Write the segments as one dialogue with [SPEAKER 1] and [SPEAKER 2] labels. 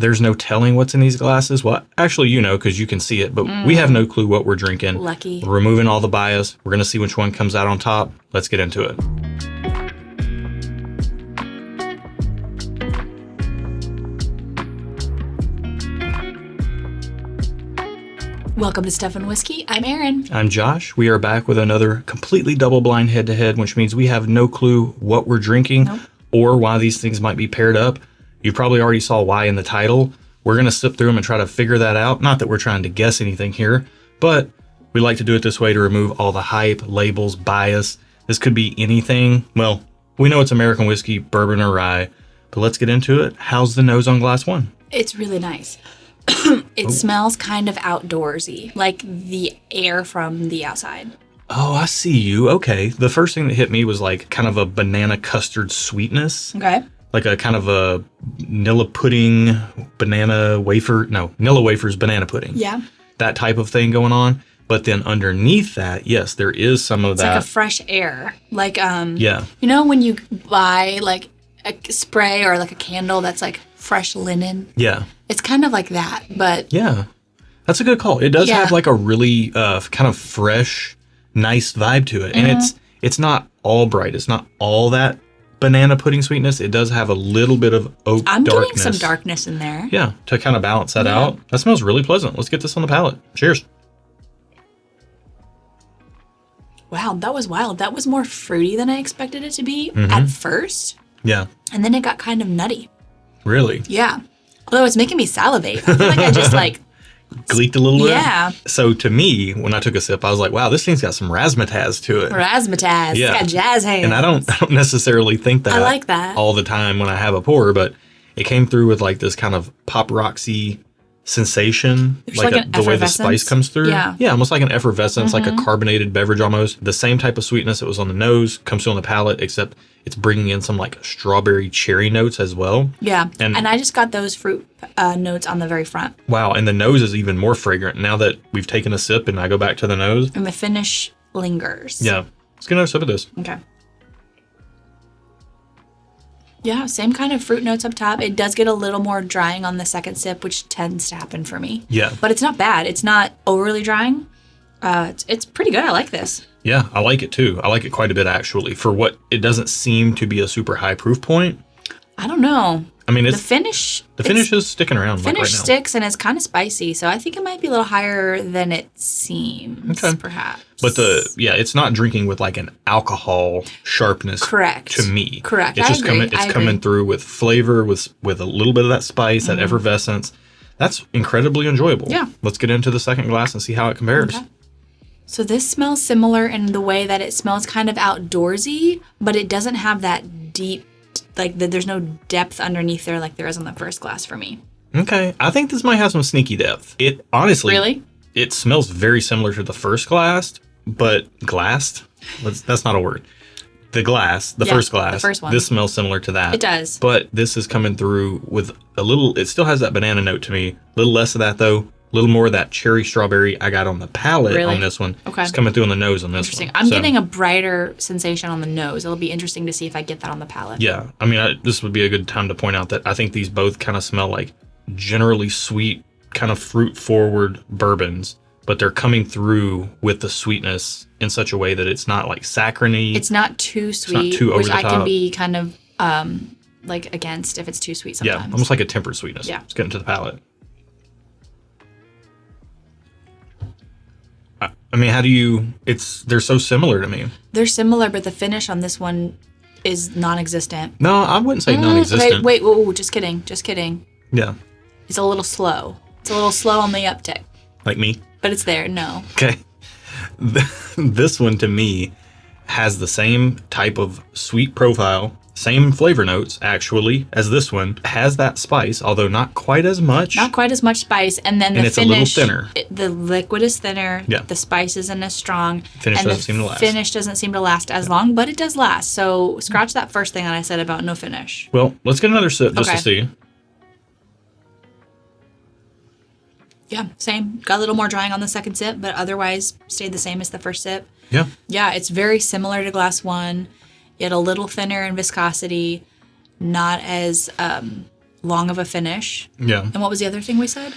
[SPEAKER 1] There's no telling what's in these glasses. Well, actually, you know, because you can see it, but we have no clue what we're drinking.
[SPEAKER 2] Lucky.
[SPEAKER 1] We're removing all the bias. We're going to see which one comes out on top. Let's get into it.
[SPEAKER 2] Welcome to Stuff and Whiskey. I'm Erin.
[SPEAKER 1] I'm Josh. We are back with another completely double-blind head-to-head, which means we have no clue what we're drinking or why these things might be paired up. You probably already saw why in the title. We're going to sip through them and try to figure that out. Not that we're trying to guess anything here, but we like to do it this way to remove all the hype, labels, bias. This could be anything. Well, we know it's American whiskey, bourbon, or rye, but let's get into it. How's the nose on glass one?
[SPEAKER 2] It's really nice. It smells kind of outdoorsy, like the air from the outside.
[SPEAKER 1] Oh, I see you. Okay. The first thing that hit me was like kind of a banana custard sweetness.
[SPEAKER 2] Okay.
[SPEAKER 1] Like a kind of a Nilla pudding, banana wafer. No, Nilla wafers, banana pudding.
[SPEAKER 2] Yeah.
[SPEAKER 1] That type of thing going on. But then underneath that, yes, there is some of that.
[SPEAKER 2] It's like a fresh air. Like,
[SPEAKER 1] yeah.
[SPEAKER 2] You know when you buy like a spray or like a candle that's like fresh linen?
[SPEAKER 1] Yeah.
[SPEAKER 2] It's kind of like that, but...
[SPEAKER 1] Yeah. That's a good call. It does have like a really kind of fresh, nice vibe to it. And it's not all bright. It's not all that banana pudding sweetness. It does have a little bit of oak
[SPEAKER 2] I'm
[SPEAKER 1] darkness.
[SPEAKER 2] getting some darkness in there.
[SPEAKER 1] Yeah, to kind of balance that out. That smells really pleasant. Let's get this on the palate. Cheers.
[SPEAKER 2] Wow, that was wild. That was more fruity than I expected it to be at first.
[SPEAKER 1] Yeah.
[SPEAKER 2] And then it got kind of nutty.
[SPEAKER 1] Really?
[SPEAKER 2] Yeah. Although it's making me salivate. I feel like I just like...
[SPEAKER 1] Gleeked a little bit?
[SPEAKER 2] Yeah.
[SPEAKER 1] So to me, when I took a sip, I was like, wow, this thing's got some razzmatazz to it.
[SPEAKER 2] Razzmatazz.
[SPEAKER 1] Yeah.
[SPEAKER 2] It's got jazz hands.
[SPEAKER 1] And I don't necessarily think that
[SPEAKER 2] I like that.
[SPEAKER 1] all the time when I have a pour, but it came through with like this kind of pop roxy sensation.
[SPEAKER 2] There's like an
[SPEAKER 1] the way the spice
[SPEAKER 2] effervescence.
[SPEAKER 1] comes through.
[SPEAKER 2] Yeah.
[SPEAKER 1] Yeah, almost like an effervescence, like a carbonated beverage almost. The same type of sweetness that was on the nose comes through on the palate, except it's bringing in some like strawberry cherry notes as well.
[SPEAKER 2] Yeah.
[SPEAKER 1] And
[SPEAKER 2] I just got those fruit notes on the very front.
[SPEAKER 1] wow, and the nose is even more fragrant now that we've taken a sip and I go back to the nose.
[SPEAKER 2] And the finish lingers.
[SPEAKER 1] Yeah. Let's get another sip of this.
[SPEAKER 2] Okay. Yeah, same kind of fruit notes up top. It does get a little more drying on the second sip, which tends to happen for me.
[SPEAKER 1] Yeah.
[SPEAKER 2] But it's not bad. It's not overly drying. It's pretty good. I like this.
[SPEAKER 1] Yeah, I like it too. I like it quite a bit actually. For what it doesn't seem to be a super high proof point.
[SPEAKER 2] I don't know.
[SPEAKER 1] I mean,
[SPEAKER 2] The finish
[SPEAKER 1] is sticking around like right now.
[SPEAKER 2] finish sticks and it's kind of spicy, so I think it might be a little higher than it seems, perhaps.
[SPEAKER 1] But it's not drinking with like an alcohol sharpness.
[SPEAKER 2] Correct.
[SPEAKER 1] To me.
[SPEAKER 2] Correct.
[SPEAKER 1] It's just
[SPEAKER 2] I agree.
[SPEAKER 1] coming through with flavor, with a little bit of that spice, that effervescence. That's incredibly enjoyable.
[SPEAKER 2] Yeah.
[SPEAKER 1] Let's get into the second glass and see how it compares.
[SPEAKER 2] Okay. So this smells similar in the way that it smells kind of outdoorsy, but it doesn't have that deep, there's no depth underneath there like there is on the first glass for me.
[SPEAKER 1] Okay. I think this might have some sneaky depth. It honestly,
[SPEAKER 2] Really?
[SPEAKER 1] It smells very similar to the first glass, but glassed? That's not a word. The first glass.
[SPEAKER 2] The first one.
[SPEAKER 1] This smells similar to that.
[SPEAKER 2] It does.
[SPEAKER 1] But this is coming through with it still has that banana note to me. A little less of that though. A little more of that cherry strawberry I got on the palate on this one.
[SPEAKER 2] Okay.
[SPEAKER 1] It's coming through on the nose on this
[SPEAKER 2] Interesting.
[SPEAKER 1] one.
[SPEAKER 2] I'm getting a brighter sensation on the nose. It'll be interesting to see if I get that on the palate.
[SPEAKER 1] Yeah. I mean, this would be a good time to point out that I think these both kind of smell like generally sweet, kind of fruit-forward bourbons, but they're coming through with the sweetness in such a way that it's not like saccharine.
[SPEAKER 2] It's not too sweet,
[SPEAKER 1] not too over
[SPEAKER 2] which
[SPEAKER 1] the
[SPEAKER 2] I can
[SPEAKER 1] top.
[SPEAKER 2] be kind of like against if it's too sweet sometimes.
[SPEAKER 1] Yeah, almost like a tempered sweetness.
[SPEAKER 2] Yeah.
[SPEAKER 1] Let's get into the palate. I mean, they're so similar to me.
[SPEAKER 2] They're similar, but the finish on this one is non-existent.
[SPEAKER 1] No, I wouldn't say non-existent.
[SPEAKER 2] Okay, wait, whoa, just kidding.
[SPEAKER 1] Yeah.
[SPEAKER 2] It's a little slow. It's a little slow on the uptick,
[SPEAKER 1] Like me?
[SPEAKER 2] but it's there. No.
[SPEAKER 1] Okay. This one to me has the same type of sweet profile, same flavor notes actually as this one. Has that spice, although not quite as much.
[SPEAKER 2] Not quite as much spice, and then the
[SPEAKER 1] it's
[SPEAKER 2] finish.
[SPEAKER 1] a little thinner.
[SPEAKER 2] The liquid is thinner.
[SPEAKER 1] Yeah.
[SPEAKER 2] The spice isn't as strong.
[SPEAKER 1] Finish
[SPEAKER 2] and
[SPEAKER 1] doesn't seem to last.
[SPEAKER 2] Finish doesn't seem to last as long, but it does last. So scratch that first thing that I said about no finish.
[SPEAKER 1] Well, let's get another sip just
[SPEAKER 2] Okay.
[SPEAKER 1] to see.
[SPEAKER 2] Yeah, same. Got a little more drying on the second sip, but otherwise stayed the same as the first sip.
[SPEAKER 1] Yeah.
[SPEAKER 2] Yeah, it's very similar to glass one, yet a little thinner in viscosity, not as long of a finish.
[SPEAKER 1] Yeah.
[SPEAKER 2] And what was the other thing we said?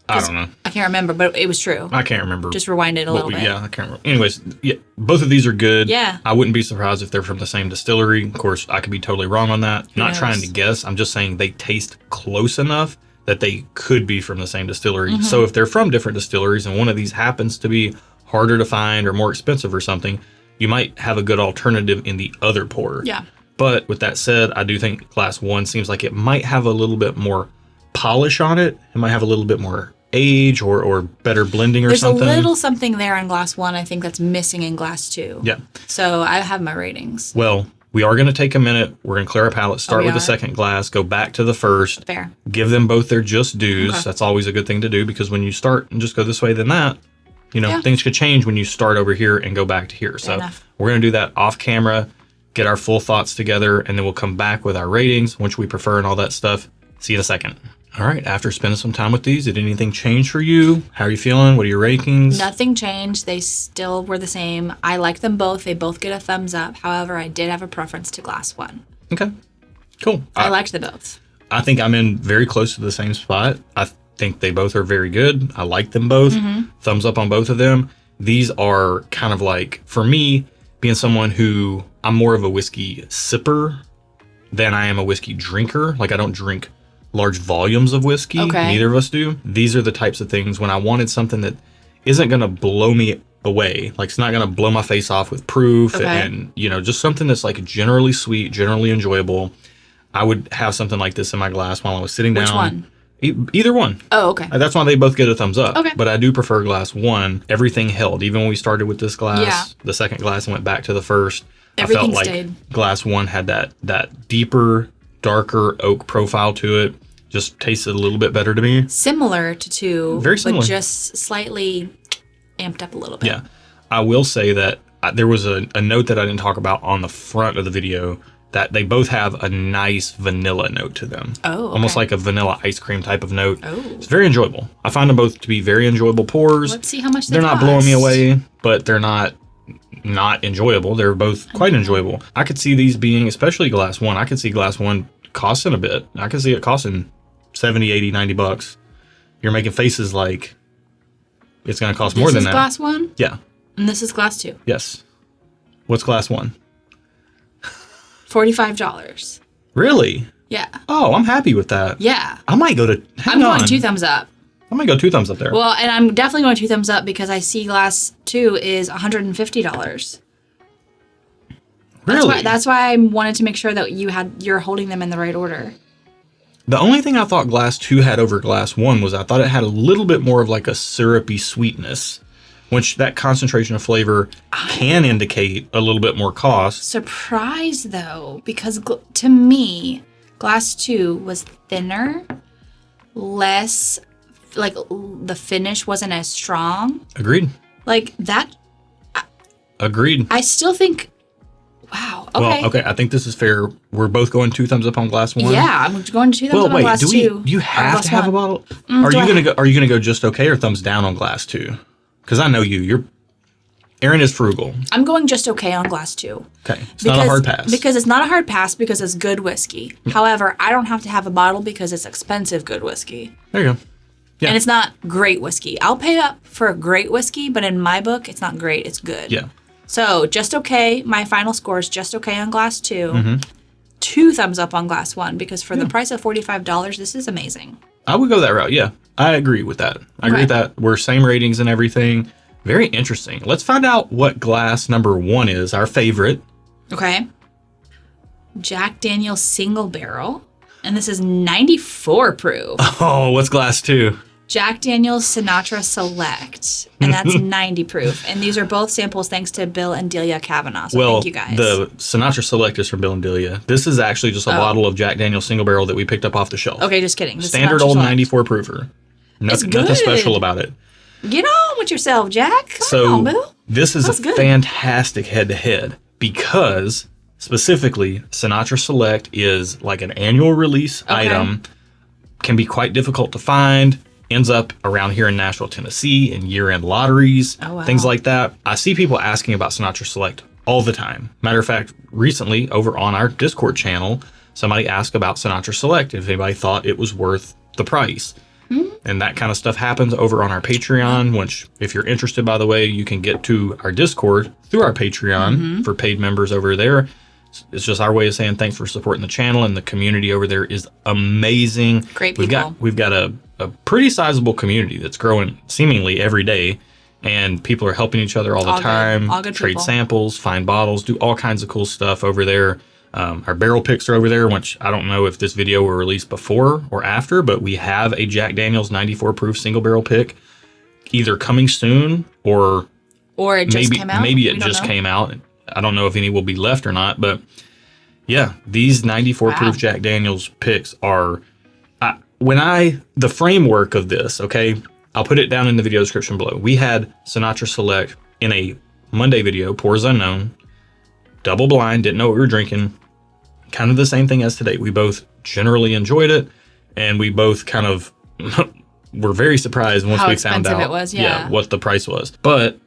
[SPEAKER 1] I don't know.
[SPEAKER 2] I can't remember, but it was true.
[SPEAKER 1] I can't remember.
[SPEAKER 2] Just rewind it a little bit.
[SPEAKER 1] Yeah, I can't remember. Anyways, yeah, both of these are good.
[SPEAKER 2] Yeah.
[SPEAKER 1] I wouldn't be surprised if they're from the same distillery. Of course, I could be totally wrong on that. Not
[SPEAKER 2] knows?
[SPEAKER 1] trying to guess. I'm just saying they taste close enough that they could be from the same distillery. So if they're from different distilleries and one of these happens to be harder to find or more expensive or something, you might have a good alternative in the other pour.
[SPEAKER 2] Yeah.
[SPEAKER 1] But with that said, I do think Glass 1 seems like it might have a little bit more polish on it. It might have a little bit more age or better blending or something.
[SPEAKER 2] There's a little something there in Glass 1, I think, that's missing in Glass 2.
[SPEAKER 1] Yeah.
[SPEAKER 2] So I have my ratings.
[SPEAKER 1] Well, we are going to take a minute. We're going to clear our palate, start with the second glass, go back to the first.
[SPEAKER 2] Fair.
[SPEAKER 1] Give them both their just dues.
[SPEAKER 2] Okay.
[SPEAKER 1] That's always a good thing to do because when you start and just go this way, then that,
[SPEAKER 2] Yeah.
[SPEAKER 1] things could change when you start over here and go back to here. So
[SPEAKER 2] enough.
[SPEAKER 1] we're going to do that off camera, get our full thoughts together, and then we'll come back with our ratings, which we prefer and all that stuff. See you in a second. All right, after spending some time with these, did anything change for you? How are you feeling? What are your rankings?
[SPEAKER 2] Nothing changed. They still were the same. I like them both. They both get a thumbs up. However, I did have a preference to Glass 1.
[SPEAKER 1] Okay, cool.
[SPEAKER 2] I liked them both.
[SPEAKER 1] I think I'm in very close to the same spot. I think they both are very good. I like them both. Thumbs up on both of them. These are kind of like, for me, being someone who, I'm more of a whiskey sipper than I am a whiskey drinker. Like, I don't drink large volumes of whiskey.
[SPEAKER 2] Okay.
[SPEAKER 1] Neither of us do. These are the types of things when I wanted something that isn't going to blow me away. Like, it's not going to blow my face off with proof and, just something that's like generally sweet, generally enjoyable. I would have something like this in my glass while I was sitting down.
[SPEAKER 2] Which one?
[SPEAKER 1] Either one.
[SPEAKER 2] Oh, okay.
[SPEAKER 1] That's why they both get a thumbs up.
[SPEAKER 2] Okay.
[SPEAKER 1] But I do prefer Glass 1. Everything held. Even when we started with this glass, the second glass and went back to the first,
[SPEAKER 2] Everything
[SPEAKER 1] I felt like
[SPEAKER 2] stayed.
[SPEAKER 1] Glass 1 had that deeper, darker oak profile to it. Just tasted a little bit better to me.
[SPEAKER 2] Similar to 2.
[SPEAKER 1] Very similar.
[SPEAKER 2] But just slightly amped up a little bit.
[SPEAKER 1] Yeah. I will say that there was a note that I didn't talk about on the front of the video, that they both have a nice vanilla note to them.
[SPEAKER 2] Oh, okay.
[SPEAKER 1] Almost like a vanilla ice cream type of note.
[SPEAKER 2] Oh.
[SPEAKER 1] It's very enjoyable. I find them both to be very enjoyable pours.
[SPEAKER 2] Let's see how much
[SPEAKER 1] They're not blowing me away, but they're not enjoyable. They're both quite enjoyable. I could see these being, especially Glass 1, I could see Glass 1 costing a bit. I could see it costing 70, 80, 90 bucks. You're making faces like it's going to cost more than that.
[SPEAKER 2] This is Glass 1?
[SPEAKER 1] Yeah.
[SPEAKER 2] And this is Glass 2.
[SPEAKER 1] Yes. What's Glass 1?
[SPEAKER 2] $45.
[SPEAKER 1] Really?
[SPEAKER 2] Yeah.
[SPEAKER 1] Oh, I'm happy with that.
[SPEAKER 2] Yeah.
[SPEAKER 1] I might go to,
[SPEAKER 2] I'm going 2 thumbs up.
[SPEAKER 1] I might go 2 thumbs up there.
[SPEAKER 2] Well, and I'm definitely going 2 thumbs up because I see Glass 2 is $150.
[SPEAKER 1] Really?
[SPEAKER 2] That's why I wanted to make sure that you're holding them in the right order.
[SPEAKER 1] The only thing I thought Glass 2 had over Glass 1 was I thought it had a little bit more of like a syrupy sweetness, which that concentration of flavor can indicate a little bit more cost.
[SPEAKER 2] Surprised though, because to me, Glass 2 was thinner, less, like the finish wasn't as strong.
[SPEAKER 1] Agreed.
[SPEAKER 2] Like that,
[SPEAKER 1] Agreed.
[SPEAKER 2] I still think, wow, okay.
[SPEAKER 1] Well, okay, I think this is fair. We're both going 2 thumbs up on Glass 1.
[SPEAKER 2] Yeah, I'm going 2 thumbs
[SPEAKER 1] Well,
[SPEAKER 2] up on
[SPEAKER 1] wait,
[SPEAKER 2] Glass 2.
[SPEAKER 1] do you have to have a bottle? Are you gonna go just okay or thumbs down on Glass 2? Because I know you. Aaron is frugal.
[SPEAKER 2] I'm going just okay on Glass 2.
[SPEAKER 1] Okay, it's not a hard pass.
[SPEAKER 2] Because it's not a hard pass because it's good whiskey. However, I don't have to have a bottle because it's expensive good whiskey.
[SPEAKER 1] There you go. Yeah.
[SPEAKER 2] And it's not great whiskey. I'll pay up for a great whiskey, but in my book, it's not great. It's good.
[SPEAKER 1] Yeah.
[SPEAKER 2] So just okay. My final score is just okay on Glass 2. 2 thumbs up on Glass 1 because for the price of $45, this is amazing.
[SPEAKER 1] I would go that route. Yeah, I agree with that. I agree with that. We're same ratings and everything. Very interesting. Let's find out what glass number 1 is, our favorite.
[SPEAKER 2] Okay. Jack Daniel's Single Barrel. And this is 94 proof.
[SPEAKER 1] Oh, what's glass 2?
[SPEAKER 2] Jack Daniel's Sinatra Select. And that's 90 proof. And these are both samples thanks to Bill and Delia Kavanaugh. So thank you guys.
[SPEAKER 1] The Sinatra Select is from Bill and Delia. This is actually just a bottle of Jack Daniel's Single Barrel that we picked up off the shelf.
[SPEAKER 2] Okay, just kidding. The
[SPEAKER 1] Standard
[SPEAKER 2] Sinatra
[SPEAKER 1] old
[SPEAKER 2] Select.
[SPEAKER 1] 94 proofer. Nothing special about it.
[SPEAKER 2] Get on with yourself, Jack. Come
[SPEAKER 1] So
[SPEAKER 2] on, Bill.
[SPEAKER 1] this is
[SPEAKER 2] That's
[SPEAKER 1] a
[SPEAKER 2] good.
[SPEAKER 1] fantastic head-to-head because specifically Sinatra Select is like an annual release item, can be quite difficult to find, ends up around here in Nashville, Tennessee in year-end lotteries, things like that. I see people asking about Sinatra Select all the time. Matter of fact, recently over on our Discord channel, somebody asked about Sinatra Select, if anybody thought it was worth the price. And that kind of stuff happens over on our Patreon, which if you're interested, by the way, you can get to our Discord through our Patreon for paid members over there. It's just our way of saying thanks for supporting the channel, and the community over there is amazing.
[SPEAKER 2] Great people.
[SPEAKER 1] We've got a pretty sizable community that's growing seemingly every day, and people are helping each other all the time.
[SPEAKER 2] All good
[SPEAKER 1] trade
[SPEAKER 2] people.
[SPEAKER 1] samples, find bottles, do all kinds of cool stuff over there. Our barrel picks are over there, which I don't know if this video were released before or after, but we have a Jack Daniel's 94 proof single barrel pick either coming soon or
[SPEAKER 2] it just came out.
[SPEAKER 1] Maybe it just came out. I don't know if any will be left or not, but yeah, these 94 proof Jack Daniel's picks are, the framework of this, okay, I'll put it down in the video description below. We had Sinatra Select in a Monday video, Pours Unknown, double blind, didn't know what we were drinking. Kind of the same thing as today. We both generally enjoyed it, and we both kind of were very surprised once we found out
[SPEAKER 2] it was,
[SPEAKER 1] what the price was. But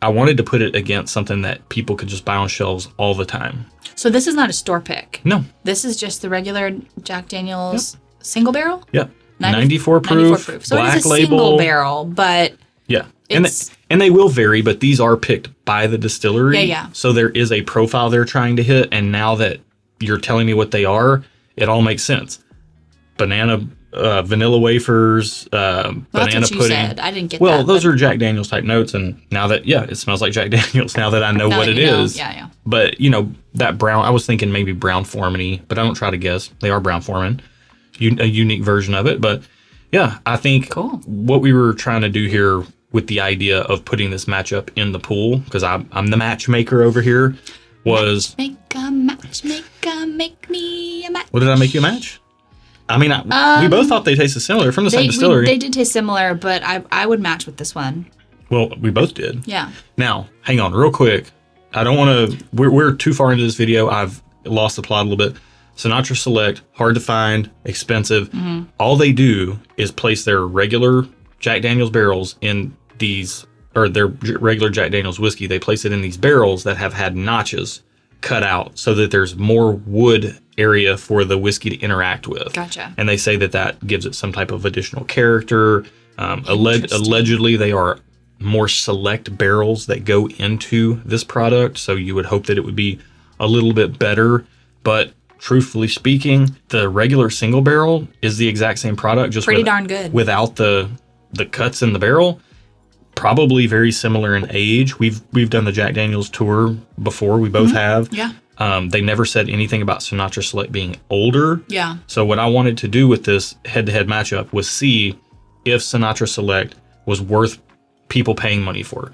[SPEAKER 1] I wanted to put it against something that people could just buy on shelves all the time.
[SPEAKER 2] So this is not a store pick.
[SPEAKER 1] No.
[SPEAKER 2] This is just the regular Jack Daniel's single barrel?
[SPEAKER 1] Yep. 94 proof,
[SPEAKER 2] So
[SPEAKER 1] black
[SPEAKER 2] it is a
[SPEAKER 1] label.
[SPEAKER 2] single barrel, but
[SPEAKER 1] Yeah. And they will vary, but these are picked by the distillery.
[SPEAKER 2] Yeah.
[SPEAKER 1] So there is a profile they're trying to hit, and now that you're telling me what they are, it all makes sense. Banana, vanilla wafers, banana
[SPEAKER 2] that's what you
[SPEAKER 1] pudding.
[SPEAKER 2] said. I didn't get
[SPEAKER 1] well,
[SPEAKER 2] that.
[SPEAKER 1] those are Jack Daniels type notes, and now that it smells like Jack Daniels. Now that I know what it is.
[SPEAKER 2] Yeah.
[SPEAKER 1] But that brown, I was thinking maybe Brown Formany, but I don't try to guess. They are Brown Foreman, a unique version of it. But yeah, I think what we were trying to do here with the idea of putting this matchup in the pool, because I'm the matchmaker over here, was
[SPEAKER 2] Matchmaker, make me a match.
[SPEAKER 1] What did I make you a match? I mean, we both thought they tasted similar from the same distillery.
[SPEAKER 2] They did taste similar, but I would match with this one.
[SPEAKER 1] Well, we both did.
[SPEAKER 2] Yeah.
[SPEAKER 1] Now, hang on real quick. I don't want to, we're too far into this video. I've lost the plot a little bit. Sinatra Select, hard to find, expensive. All they do is place their regular Jack Daniel's barrels in these, or their regular Jack Daniel's whiskey. They place it in these barrels that have had notches cut out so that there's more wood area for the whiskey to interact with.
[SPEAKER 2] Gotcha.
[SPEAKER 1] And they say that gives it some type of additional character. Allegedly, they are more select barrels that go into this product, so you would hope that it would be a little bit better. But truthfully speaking, the regular single barrel is the exact same product, just
[SPEAKER 2] pretty darn good
[SPEAKER 1] without the cuts in the barrel. Probably very similar in age. We've done the Jack Daniel's tour before. We both have.
[SPEAKER 2] Yeah.
[SPEAKER 1] They never said anything about Sinatra Select being older.
[SPEAKER 2] Yeah.
[SPEAKER 1] So what I wanted to do with this head-to-head matchup was see if Sinatra Select was worth people paying money for.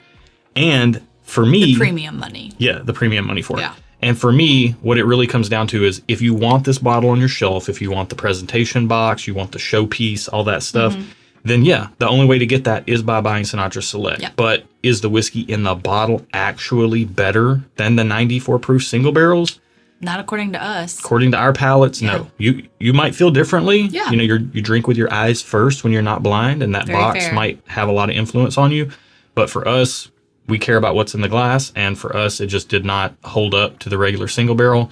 [SPEAKER 1] And for me...
[SPEAKER 2] The premium money.
[SPEAKER 1] Yeah, the premium money for it.
[SPEAKER 2] Yeah.
[SPEAKER 1] And for me, what it really comes down to is if you want this bottle on your shelf, if you want the presentation box, you want the showpiece, all that stuff, then yeah, the only way to get that is by buying Sinatra Select.
[SPEAKER 2] Yeah.
[SPEAKER 1] But is the whiskey in the bottle actually better than the 94 proof single barrels?
[SPEAKER 2] Not according to us.
[SPEAKER 1] According to our palates, no. You might feel differently.
[SPEAKER 2] Yeah.
[SPEAKER 1] You drink with your eyes first when you're not blind, and that
[SPEAKER 2] Very
[SPEAKER 1] box
[SPEAKER 2] fair.
[SPEAKER 1] might have a lot of influence on you. But for us, we care about what's in the glass, and for us, it just did not hold up to the regular single barrel.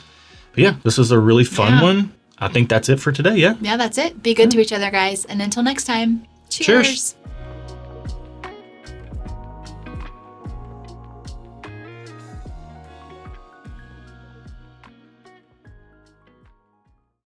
[SPEAKER 1] But yeah, this is a really fun one. I think that's it for today, yeah?
[SPEAKER 2] Yeah, that's it. Be good to each other, guys. And until next time, cheers.
[SPEAKER 1] Cheers.